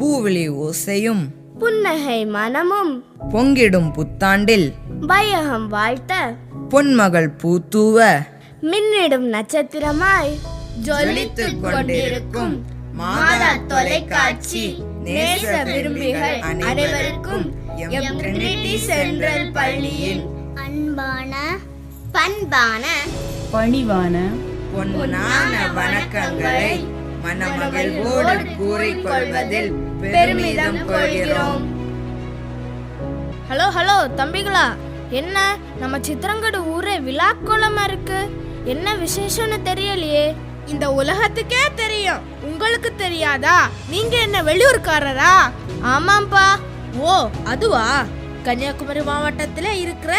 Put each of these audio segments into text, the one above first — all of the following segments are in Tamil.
பூவிழி ஓசையும் புன்னகை மனமும் பொங்கிடும் புத்தாண்டில் பயகம் வாழ்த்த பொன்மகள் பூத்தூவ மின்னிடும் நட்சத்திரமாய் ஜொலித்துக் கொண்டிருக்கும் மாதா தொலைக்காட்சி நேச விரும்பிகள் அனைவருக்கும் எம் ட்ரினிட்டி சென்ட்ரல் பள்ளியின் அன்பான பண்பான பணிவான பொன்னான வணக்கங்களை மனமகிழ்வோடு கூறிக்கொள்வதில் பெருமிதம் கொள்கிறோம். ஹலோ தம்பிகளா, என்ன நம்ம சித்திரங்கடு ஊரே விழாக்கோலமா இருக்கு. என்ன விசேஷம்னு தெரியலையே. இந்த உலகத்துக்கே தெரியும், உங்களுக்கு தெரியாதா? நீங்க என்ன வெளியூர்காரரா? ஆமாம்பா. ஓ அதுவா? கன்னியாகுமரி மாவட்டத்திலே இருக்கிற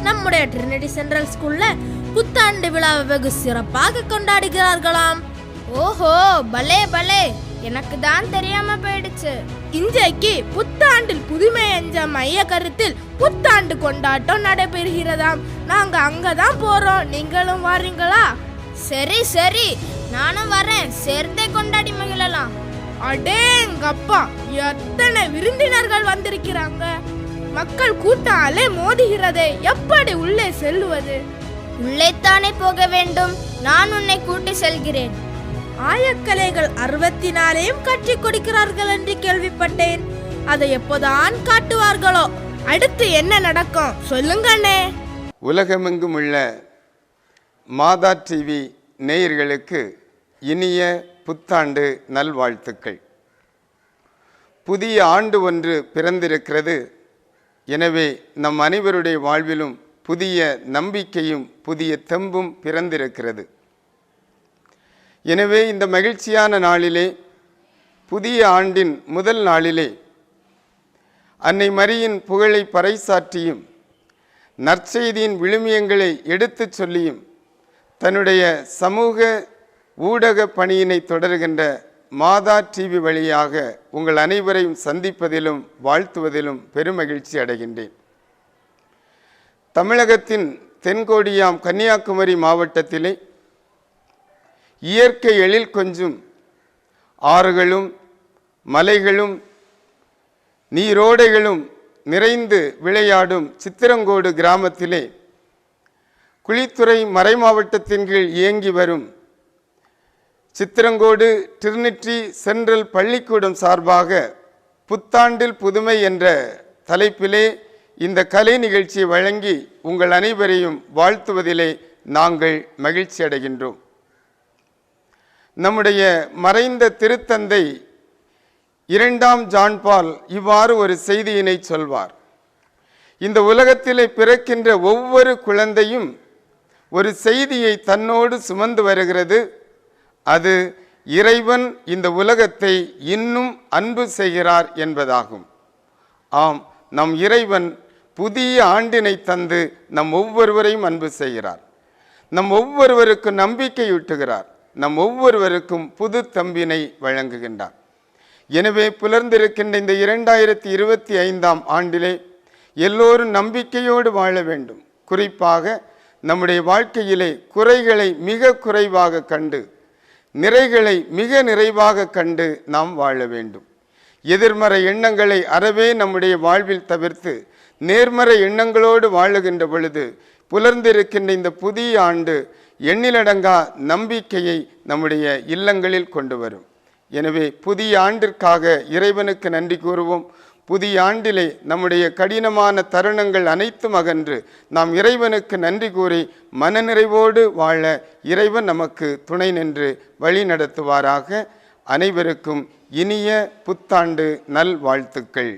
நம்முடைய ட்ரினிட்டி சென்ட்ரல் ஸ்கூல்ல புத்தாண்டு விழாவை வெகு சிறப்பாக கொண்டாடுகிறார்களாம். ஓஹோ, பலே, எனக்கு தான் தெரியாம போயிடுச்சு. இன்றைக்கு புத்தாண்டில் புதுமை என்ற மைய கருத்தில் புத்தாண்டு கொண்டாட்டம் நடைபெறுகிறதாம். நாங்க அங்கதான் போறோம், நீங்களும் வாரீங்களா? சரி, நானும் வரேன், சேர்ந்தே கொண்டாடி மகிழலாம். அடேங்கப்பா, எத்தனை விருந்தினர்கள் வந்திருக்கிறாங்க. மக்கள் கூட்டம் அலை மோதுகிறதே, எப்படி உள்ளே செல்லுவது? உள்ளே தானே போக வேண்டும், நான் உன்னை கூட்டி செல்கிறேன். ஆயக்கலைகள் 64 கற்றுக் கொடுக்கிறார்கள் என்று கேள்விப்பட்டேன். அதை எப்போதான் காட்டுவார்களோ? அடுத்து என்ன நடக்கும் சொல்லுங்கண்ணே. உலகமெங்கும் உள்ள மாதா டிவி நேயர்களுக்கு இனிய புத்தாண்டு நல்வாழ்த்துக்கள். புதிய ஆண்டு ஒன்று பிறந்திருக்கிறது. எனவே நம் அனைவருடைய வாழ்விலும் புதிய நம்பிக்கையும் புதிய தெம்பும் பிறந்திருக்கிறது. எனவே இந்த மகிழ்ச்சியான நாளிலே, புதிய ஆண்டின் முதல் நாளிலே, அன்னை மரியின் புகழை பறைசாற்றியும் நற்செய்தியின் விழுமியங்களை எடுத்துச் சொல்லியும் தன்னுடைய சமூக ஊடக பணியினை தொடர்கின்ற மாதா டிவி வழியாக உங்கள் அனைவரையும் சந்திப்பதிலும் வாழ்த்துவதிலும் பெருமகிழ்ச்சி அடைகின்றேன். தமிழகத்தின் தென்கோடியாம் கன்னியாகுமரி மாவட்டத்திலே இயற்கை எழில் கொஞ்சும் ஆறுகளும் மலைகளும் நீரோடைகளும் நிறைந்து விளையாடும் சித்திரங்கோடு கிராமத்திலே குளித்துறை மறைமாவட்டத்தின் கீழ் இயங்கி வரும் சித்திரங்கோடு ட்ரினிட்டி சென்ட்ரல் பள்ளிக்கூடம் சார்பாக புத்தாண்டில் புதுமை என்ற தலைப்பிலே இந்த கலை நிகழ்ச்சியை வழங்கி உங்கள் அனைவரையும் வாழ்த்துவதிலே நாங்கள் மகிழ்ச்சி அடைகின்றோம். நம்முடைய மறைந்த திருத்தந்தை 2ஆம் ஜான் பால் இவ்வாறு ஒரு செய்தியினை சொல்வார். இந்த உலகத்திலே பிறக்கின்ற ஒவ்வொரு குழந்தையும் ஒரு செய்தியை தன்னோடு சுமந்து வருகிறது. அது இறைவன் இந்த உலகத்தை இன்னும் அன்பு செய்கிறார் என்பதாகும். ஆம், நம் இறைவன் புதிய ஆண்டினை தந்து நம் ஒவ்வொருவரையும் அன்பு செய்கிறார். நம் ஒவ்வொருவருக்கும் நம்பிக்கையூட்டுகிறார். நம் ஒவ்வொருவருக்கும் புது தம்பினை வழங்குகின்றார். எனவே புலர்ந்திருக்கின்ற இந்த 2025ஆம் ஆண்டிலே எல்லோரும் நம்பிக்கையோடு வாழ வேண்டும். குறிப்பாக நம்முடைய வாழ்க்கையிலே குறைகளை மிக குறைவாக கண்டு நிறைகளை மிக நிறைவாக கண்டு நாம் வாழ வேண்டும். எதிர்மறை எண்ணங்களை அறவே நம்முடைய வாழ்வில் தவிர்த்து நேர்மறை எண்ணங்களோடு வாழுகின்ற பொழுது புலர்ந்திருக்கின்ற இந்த புதிய ஆண்டு எண்ணிலடங்கா நம்பிக்கையை நம்முடைய இல்லங்களில் கொண்டு வரும். எனவே புதிய ஆண்டிற்காக இறைவனுக்கு நன்றி கூறுவோம். புதிய ஆண்டிலே நம்முடைய கடினமான தருணங்கள் அனைத்தும் அகன்று நாம் இறைவனுக்கு நன்றி கூறி மனநிறைவோடு வாழ இறைவன் நமக்கு துணை நின்று வழி நடத்துவாராக. அனைவருக்கும் இனிய புத்தாண்டு நல் வாழ்த்துக்கள்.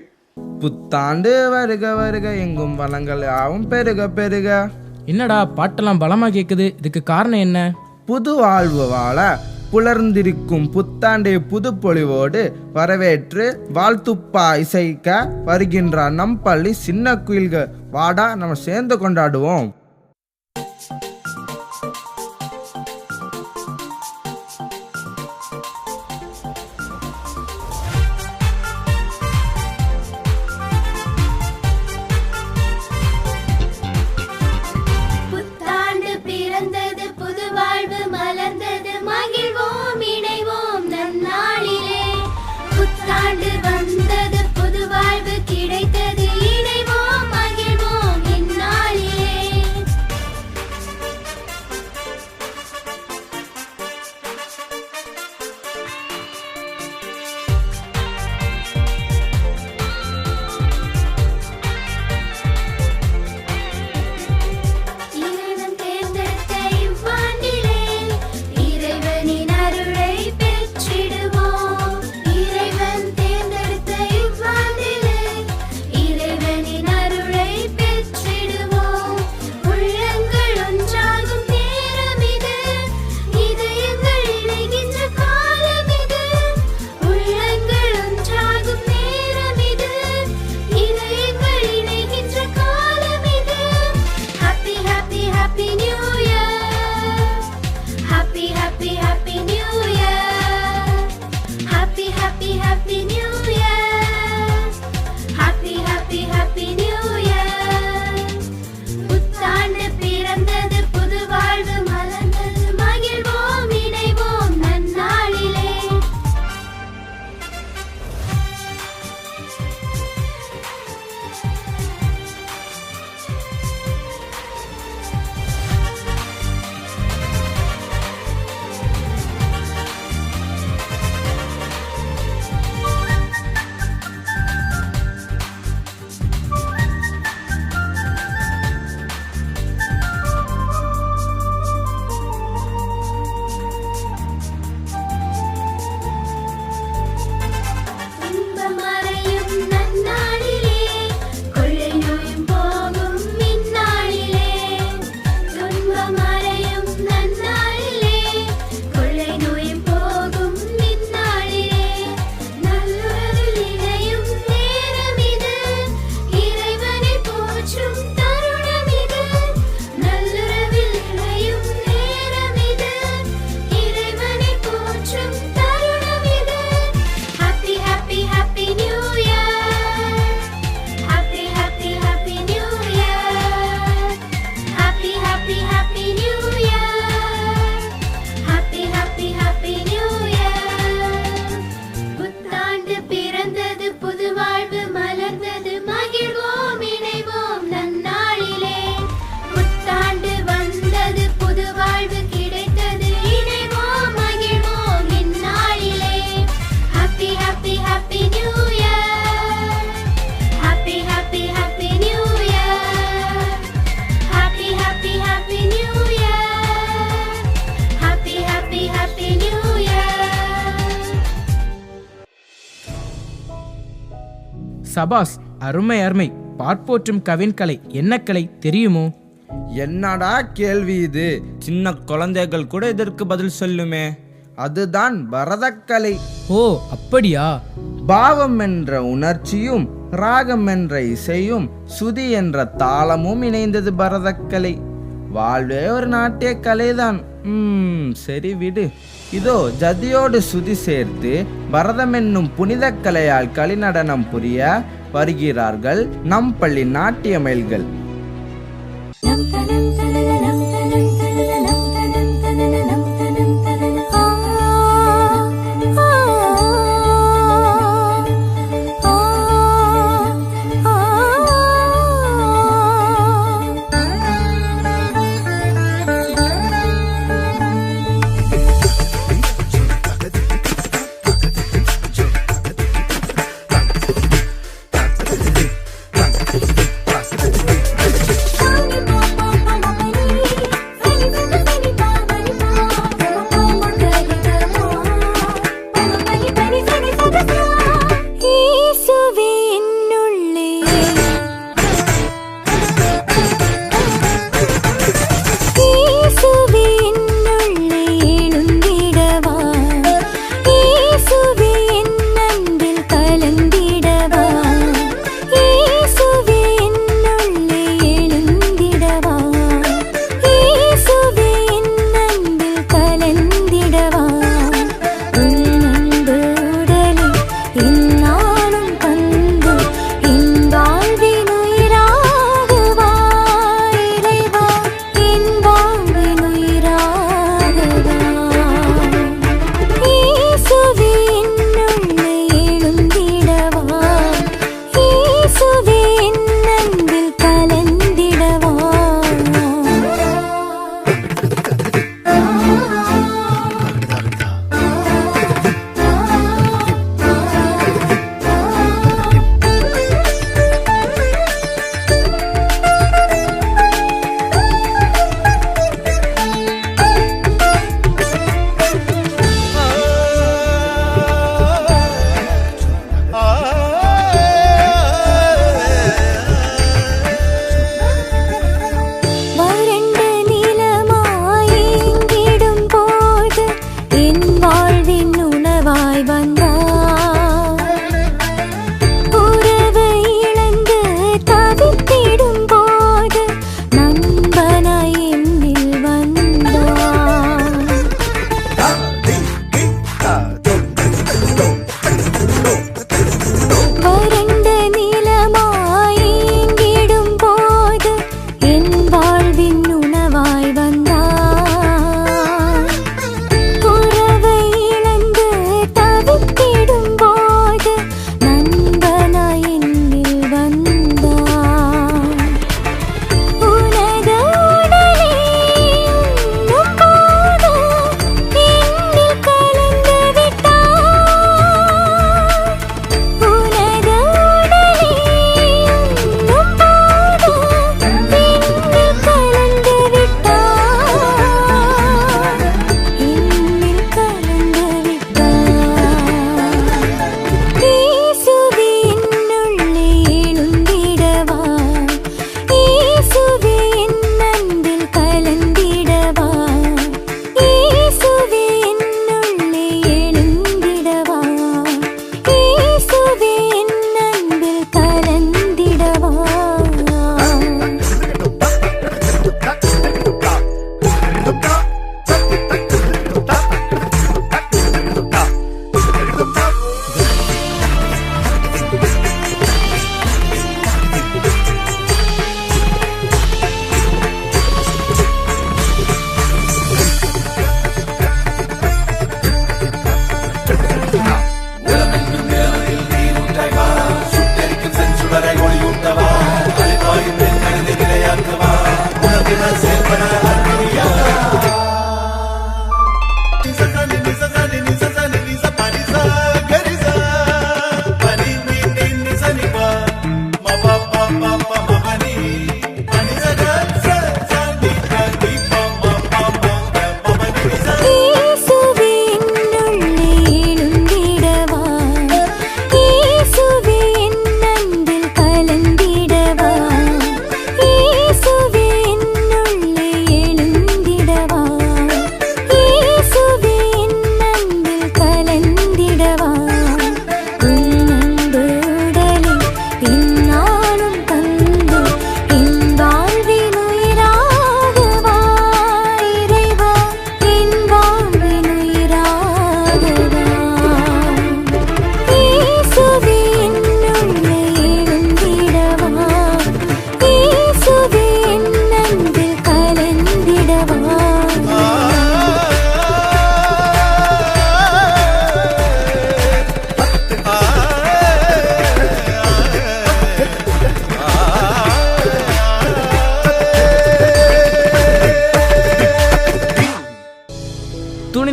புத்தாண்டு வருக வருக, எங்கும் வளங்கள் யாவும் பெருக பெருக. என்னடா பாட்டெல்லாம் பலமா கேக்குது, இதுக்கு காரணம் என்ன? புது வாழ்வு வாழ புலர்ந்திருக்கும் புத்தாண்டை புது பொலிவோடு வரவேற்று வாழ்த்துப்பா இசைக்க வருகின்ற நம் பள்ளி சின்ன குயில்கள். வாடா நம்ம சேர்ந்து கொண்டாடுவோம். மலர்ந்தது, மகிழ்வோம், இணைவோம் நன்னாளிலே. புத்தாண்டு புத்தாண்டு வந்தது, புது வாழ்வு கிடைத்தது, இணைவோம் மகிழ்வோம் இந்நாளிலே. இறைவன் தேர்ந்தெடுத்த இவ்வாண்டிலே இறைவனின் அருளை பெற்றிடுவோம். இறைவன் தேர்ந்தெடுத்த இவ்வாண்டிலே இறைவனின் அருளை பெற்றிடுவோம். உள்ளங்கள் ஒன்றாகும் நேரம் இது, இதயங்கள் இணைகின்ற காலம் இது. உள்ளங்கள் ஒன்றாகும் நேரம் இது, இதயங்கள் இணைகின்ற காலம் இது. Happy, happy, happy New Year. Happy, happy, happy New Year. Happy, happy, happy New Year. Happy, happy, happy New Year. புத்தாண்டு பிறந்தது, புது வாழ்வு மலர்ந்தது, மகிழ்வோம் இணைவோம் நன்னாளிலே. துன்பம் மறையும் நன்னாளிலே, கொள்ளை நோயும் போகும் இந்நாளிலே. துன்பம் மறையும் நன்னாளிலே, கொள்ளை நோயும் போகும் இந்நாளிலே. நல்லுறவில் இணையும் நேரம் இது, இறைவனை போற்றும் தருணம் இது. நல்லுறவில் இணையும் நேரம் இது, இறைவனை போற்றும் தருணம் இது. Happy, happy, happy New Year. Happy, happy, happy New Year. Happy, happy, happy New Year. Happy, happy, happy New Year. புத்தாண்டு பிறந்தது, புது வாழ்வு மலர்ந்தது, மகிழ்வோம் இணைவோம் நன்னாளிலே. புத்தாண்டு வந்தது, புது வாழ்வு கிடைத்தது, இணைவோம் மகிழ்வோம் இந்நாளிலே. Happy, happy, happy New Year. Happy, happy, happy New Year. Happy, happy, happy New Year. Happy, happy, happy New Year. சபாஸ், அருமை அருமை. பார்ப்போற்றும் கவின் கலை என்ன கலை தெரியுமோ? என்னடா கேள்வி இது? சின்ன குழந்தைகள் கூட இதற்கு பதில் சொல்லுமே. அதுதான் பரதக்கலை. ஓ அப்படியா? பாவம் என்ற உணர்ச்சியும் ராகம் என்ற இசையும் சுதி என்ற தாளமும் இணைந்தது பரதக்கலை. வாழ்வே ஒரு நாட்டிய கலைதான். சரி விடு. இதோ ஜதியோடு சுதி சேர்த்து பரதம் என்னும் புனித கலையால் களிநடனம் புரிய வருகிறார்கள் நம் பள்ளி நாட்டியமயில்கள். Bye.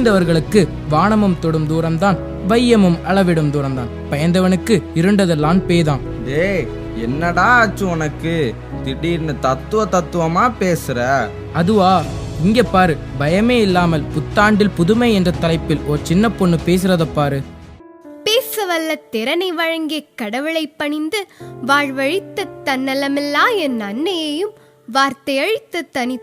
அறிந்தவர்களுக்கு வானமும் தொடும் தூரம்தான், வையமும் அளவிடும் தூரம்தான். பயந்தவனுக்கு இருண்டதெல்லாம் பேதான். டேய், என்னடா ஆச்சு உனக்கு? திடீர்னு தத்துவமா பேசுற. அதுவா, இங்க பாரு. பயமே இல்லாமல் புத்தாண்டில் புதுமை என்ற தலைப்பில் ஒரு சின்ன பொண்ணு பேசுறத பாரு. பேசவல்ல திறனை வழங்கிய கடவுளை பணிந்து வாழ்வழித்த தன்னலமில்லா என் அன்னையையும் வார்த்தை அழித்த தனி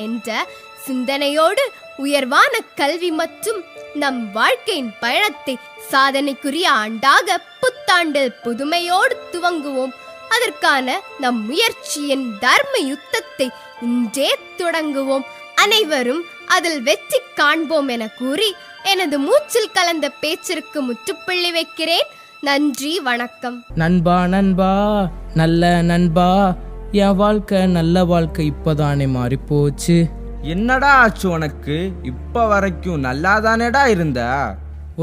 என்ற சிந்தனையோடு உயர்வான கல்வி மற்றும் நம் வாழ்க்கையின் பயணத்தை சாதனைக்குரிய ஆண்டாக புத்தாண்டில் புதுமையோடு துவங்குவோம். அதற்கான நம் முயற்சியின் தர்ம யுத்தத்தை இன்றே தொடங்குவோம். அனைவரும் அதில் வெற்றி காண்போம் என கூறி எனது மூச்சில் கலந்த பேச்சிற்கு முற்றுப்புள்ளி வைக்கிறேன். நன்றி, வணக்கம். நண்பா நண்பா, நல்ல நண்பா, என் வாழ்க்கை நல்ல வாழ்க்கை இப்பதானே மாறி போச்சு. என்னடா ஆச்சு உனக்கு? இப்ப வரைக்கும் நல்லாதானேடா இருந்த?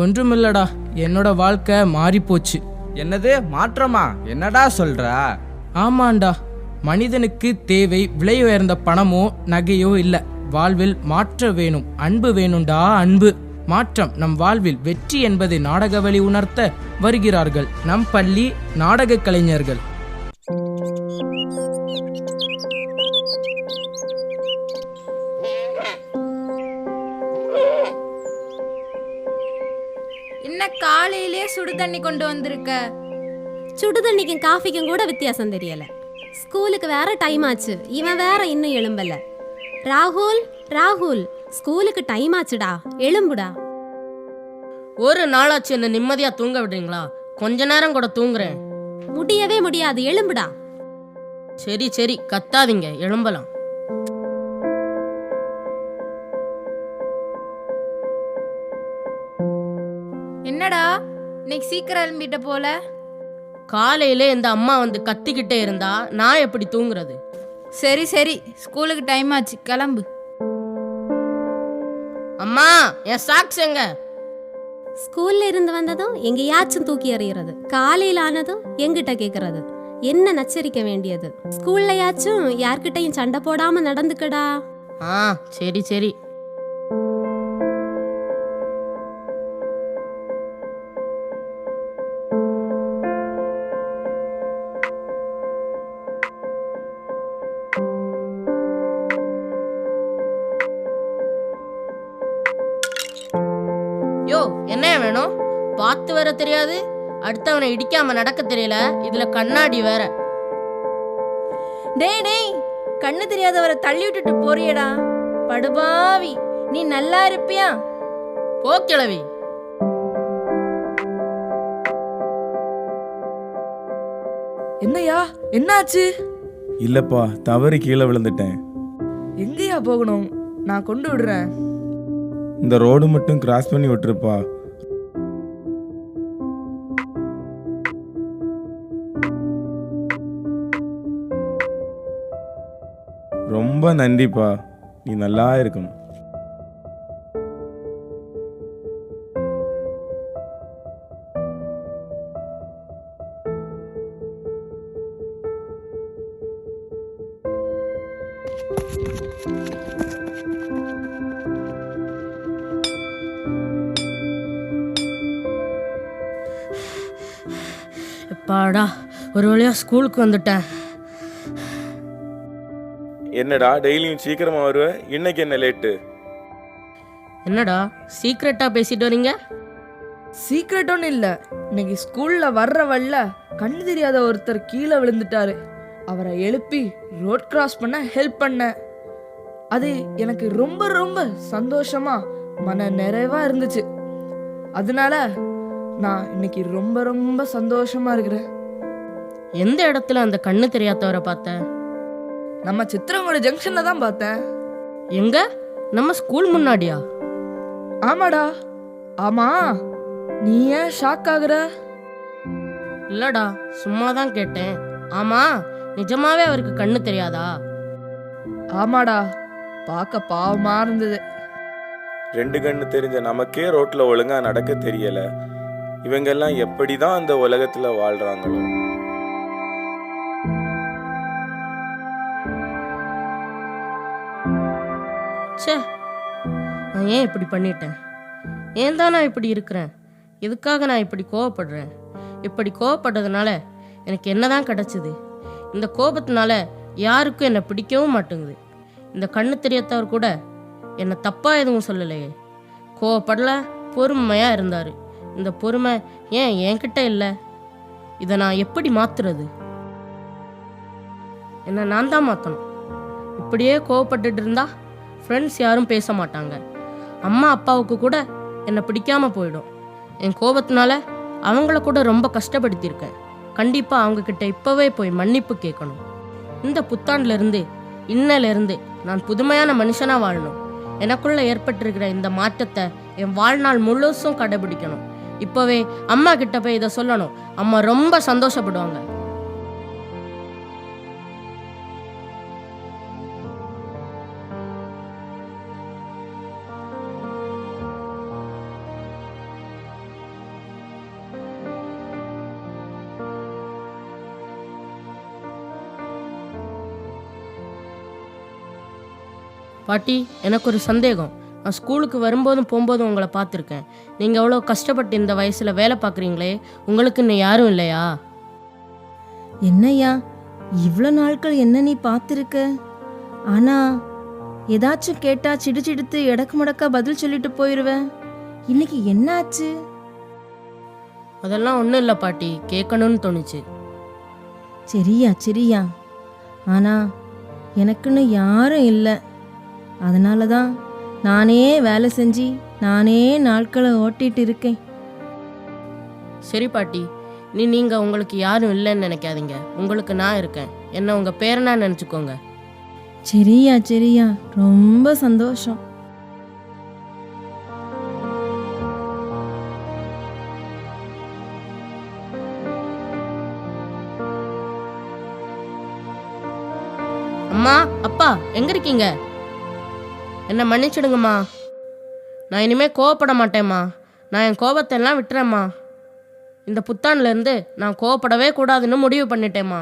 ஒன்றுமில்லடா, என்னோட வாழ்க்கை மாறி போச்சு. என்னது மாற்றமா? என்னடா சொல்ற? ஆமாண்டா, மனிதனுக்கு தேவை விலை உயர்ந்த பணமோ நகையோ இல்ல. வாழ்வில் மாற்ற வேணும், அன்பு வேணும்டா, அன்பு. மாற்றம் நம் வாழ்வில் வெற்றி என்பதை நாடக வழி உணர்த்த வருகிறார்கள் நம் பள்ளி நாடக கலைஞர்கள். என்ன காலையிலே சுடு தண்ணி கொண்டு வந்திருக்க? சுடு தண்ணிக்கும் காஃபிக்கும் கூட வித்தியாசம் தெரியல. ஸ்கூலுக்கு வேற டைம் ஆச்சு, இவன் வேற இன்னும் எழும்பல. ராகுல் ராகுல் ஸ்கூலுக்கு டைம் ஆச்சுடா, எழும்புடா. ஒரு நாளாச்சு என்ன நிம்மதியா தூங்க விடுறீங்களா? கொஞ்ச நேரம் கூட தூங்குறேன். முடியவே முடியாது, எழும்புடா. சரி சரி, கத்தாதீங்க, எழும்பலாம். என்னடா இன்னைக்கு சீக்கிரம் எழும்பிட்ட போல? காலையில இந்த அம்மா வந்து கத்திக்கிட்டே இருந்தா நான் எப்படி தூங்குறது? சரி சரி, ஸ்கூலுக்கு டைம் ஆச்சு, கிளம்பு. அம்மா, என் சாக்ஸ் எங்க? ஸ்கூல்ல இருந்து வந்ததும் எங்கேயாச்சும் தூக்கி எறிகிறது, காலையில் ஆனதும் எங்கிட்ட கேக்குறது. என்ன நச்சரிக்க வேண்டியது? ஸ்கூல்லயாச்சும் யார்கிட்டயும் சண்டை போடாம நடந்துக்கடா. ஆ சரி சரி. யோ, என்ன வேணும்? பார்த்து வர தெரியாது, அடுத்தவனை இடிக்காம நடக்க தெரியல, இதுல கண்ணாடி வேற. டேய் டேய், கண்ணு தெரியாதவரை தள்ளி விட்டுட்டு போறியடா படுபாவி. நீ நல்லா இருப்பியா? போ கிழவி. என்னையா, என்னாச்சு? இல்லப்பா, தவறி கீழே விழுந்துட்டேன். எங்கேயா போகணும்? நான் கொண்டு விடுறேன். இந்த ரோடு மட்டும் கிராஸ் பண்ணி விட்டுருப்பா. ரொம்ப நன்றிப்பா, நீ நல்லா இருக்கணும். எப்பாடா, ஒரு வழியா ஸ்கூலுக்கு வந்துட்டேன். என்னடா டெய்லியும் சீக்கிரமா வருவ, இன்னைக்கு என்ன லேட்டு? என்னடா சீக்கிரட்டா பேசிட்டு வரீங்க? சீக்ரெட் ஒன்றும் இல்லை. இன்னைக்கு ஸ்கூல்ல வர்ற வழில கண்ணு தெரியாத ஒருத்தர் கீழே விழுந்துட்டாரு. அவரை எழுப்பி ரோட் கிராஸ் பண்ண ஹெல்ப் பண்ண. அது எனக்கு ரொம்ப ரொம்ப சந்தோஷமா மன நிறைவா இருந்துச்சு. அதனால நான் இன்னைக்கு ரொம்ப ரொம்ப சந்தோஷமா இருக்கிறேன். எந்த இடத்துல அந்த கண்ணு தெரியாதவரை பார்த்த? நம்ம சித்திரங்கோட ஜங்ஷன்ல தான் பார்த்தேன். எங்க? நம்ம ஸ்கூல் முன்னாடியா? ஆமாடா. ஆமா, நீ ஏன் ஷாக் ஆகுற? இல்லடா, சும்மா தான் கேட்டேன். ஆமா, நிஜமாவே அவருக்கு கண்ணு தெரியாதா? ஆமாடா, பார்க்க பாவமா இருந்தது. 2 கண்ணு தெரிஞ்ச நமக்கே ரோட்ல ஒழுங்கா நடக்க தெரியல. இவங்கெல்லாம் எப்படிதான் அந்த உலகத்துல வாழ்றாங்களோ. ச்சே, நான் ஏன் இப்படி பண்ணிட்டேன்? ஏன் தான் நான் இப்படி இருக்கிறேன்? எதுக்காக நான் இப்படி கோவப்படுறேன்? இப்படி கோவப்படுறதுனால எனக்கு என்னதான் கிடைச்சது? இந்த கோபத்தினால யாருக்கும் என்னை பிடிக்கவும் மாட்டேங்குது. இந்த கண்ணு தெரியாதவர் கூட என்னை தப்பா எதுவும் சொல்லலையே. கோவப்படல, பொறுமையா இருந்தாரு. இந்த பொறுமை ஏன் என்கிட்ட இல்லை? இதை நான் எப்படி மாத்துறது? என்னை நான் தான் மாற்றணும். இப்படியே கோவப்பட்டுட்டு இருந்தா ஃப்ரெண்ட்ஸ் யாரும் பேச மாட்டாங்க. அம்மா அப்பாவுக்கு கூட என்னை பிடிக்காம போயிடும். என் கோபத்தினால அவங்கள கூட ரொம்ப கஷ்டப்படுத்தியிருக்கேன். கண்டிப்பாக அவங்கக்கிட்ட இப்போவே போய் மன்னிப்பு கேட்கணும். இந்த புத்தாண்டுலேருந்து இன்னிலேருந்து நான் புதுமையான மனுஷனாக வாழணும். எனக்குள்ளே ஏற்பட்டிருக்கிற இந்த மாற்றத்தை என் வாழ்நாள் முழுசும் கடைபிடிக்கணும். இப்போவே அம்மா கிட்ட போய் இதை சொல்லணும். அம்மா ரொம்ப சந்தோஷப்படுவாங்க. பாட்டி, எனக்கு ஒரு சந்தேகம். நான் ஸ்கூலுக்கு வரும்போதும் போகும்போதும் உங்களை பார்த்துருக்கேன். நீங்கள் எவ்வளோ கஷ்டப்பட்டு இந்த வயசில் வேலை பார்க்குறீங்களே, உங்களுக்கு இன்னும் யாரும் இல்லையா? என்னையா இவ்வளோ நாட்கள் என்ன நீ பார்த்துருக்க? ஆனால் ஏதாச்சும் கேட்டா சிடுச்சிடுத்து எடக்கு முடக்கா பதில் சொல்லிட்டு போயிடுவேன். இன்னைக்கு என்ன ஆச்சு? அதெல்லாம் ஒன்றும் இல்லை பாட்டி, கேட்கணும்னு தோணுச்சு. சரியா சரியா, ஆனால் எனக்குன்னு யாரும் இல்லை. அதனால தான் நானே வேலை செஞ்சு நானே நாட்களை ஓட்டிட்டு இருக்கேன். சரி பாட்டி, நீங்கள் உங்களுக்கு யாரும் இல்லைன்னு நினைக்காதீங்க. உங்களுக்கு நான் இருக்கேன். என்ன உங்கள் பேரனா நினச்சிக்கோங்க. சரியா சரியா, ரொம்ப சந்தோஷம். அம்மா, அப்பா, எங்கே இருக்கீங்க? என்னை மன்னிச்சிடுங்கம்மா. நான் இனிமேல் கோவப்பட மாட்டேம்மா. நான் என் கோபத்தை எல்லாம் விட்டுறேம்மா. இந்த புத்தாண்டுலேருந்து நான் கோவப்படவே கூடாதுன்னு முடிவு பண்ணிட்டேம்மா.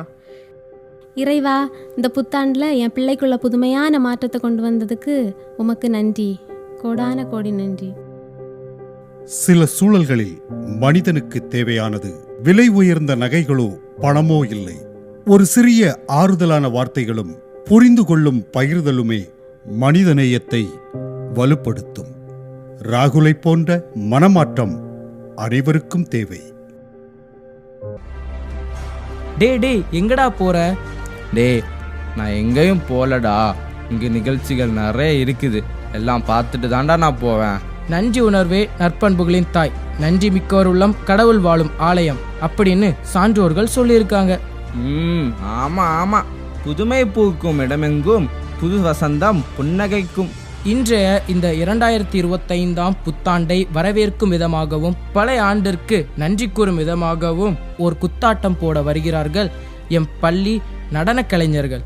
இறைவா, இந்த புத்தாண்டில் என் பிள்ளைக்குள்ள புதுமையான மாற்றத்தை கொண்டு வந்ததுக்கு உமக்கு நன்றி, கோடான கோடி நன்றி. சில சூழல்களில் மனிதனுக்கு தேவையானது விலை உயர்ந்த நகைகளோ பணமோ இல்லை. ஒரு சிறிய ஆறுதலான வார்த்தைகளும் புரிந்து கொள்ளும் பகிர்தலுமே மனிதநேயத்தை வலுப்படுத்தும். ராகுலை போன்ற மனமாற்றம் அனைவருக்கும் தேவை. டே எங்கடா போற? நான் எங்கேயும் போலடா. இங்க நிகழ்ச்சிகள் நிறைய இருக்குது, எல்லாம் பார்த்துட்டு தாண்டா நான் போவேன். நன்றி உணர்வே நற்பண்புகளின் தாய், நன்றி மிக்கவர் உள்ளம் கடவுள் வாழும் ஆலயம் அப்படின்னு சான்றோர்கள் சொல்லியிருக்காங்க. ஆமா ஆமா, புதுமை பூக்கும் இடமெங்கும் புது வசந்தம் புன்னகைக்கும். இன்றைய இந்த 2025ஆம் புத்தாண்டை வரவேற்கும் விதமாகவும் பழைய ஆண்டிற்கு நன்றி கூறும் விதமாகவும் ஒரு குத்தாட்டம் போட வருகிறார்கள் எம் பள்ளி நடன கலைஞர்கள்.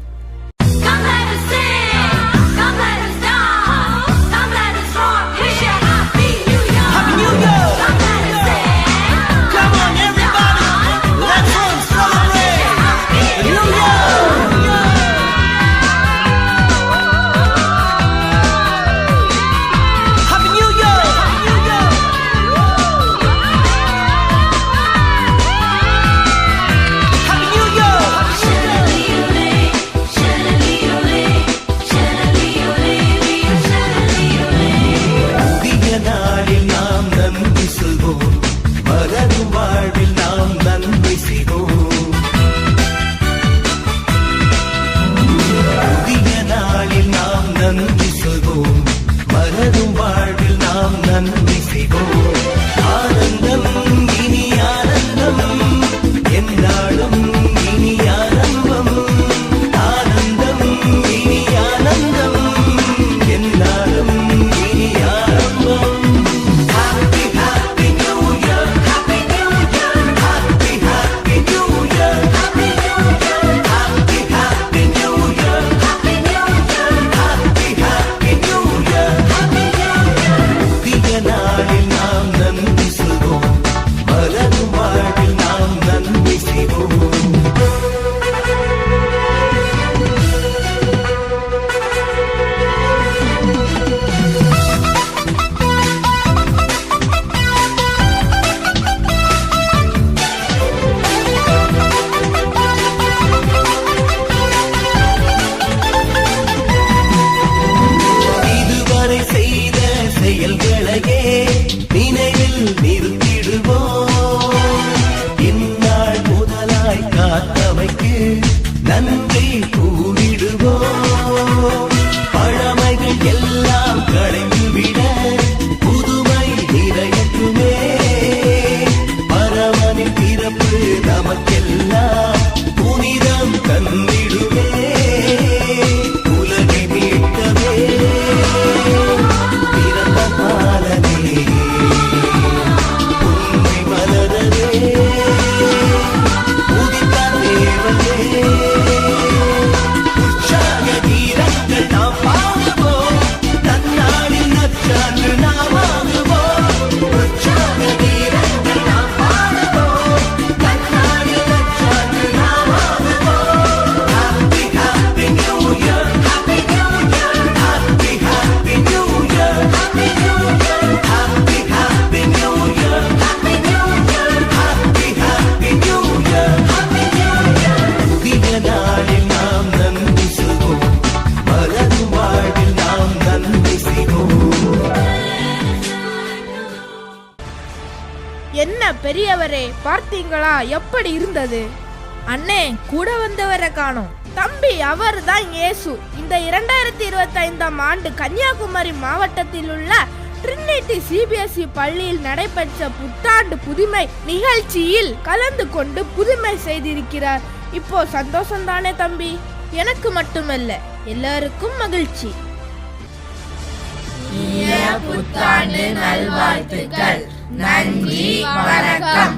என்ன பெரியவரே, பார்த்தீங்களா எப்படி இருந்தது? அண்ணே, கூட வந்தவரை காணோம். தம்பி, அவர் தான் இயேசு. இந்த 2025ஆம் ஆண்டு கன்னியாகுமரி மாவட்டத்தில் உள்ள ட்ரினிட்டி சிபிஎஸ்இ பள்ளியில் நடைபெற்ற புத்தாண்டு புதுமை நிகழ்ச்சியில் கலந்து கொண்டு புதுமை செய்திருக்கிறார். இப்போ சந்தோஷம் தானே தம்பி? எனக்கு மட்டுமல்ல, எல்லாருக்கும் மகிழ்ச்சி. புத்தாண்டு நல்வாழ்த்துக்கள். நன்றி, வணக்கம்.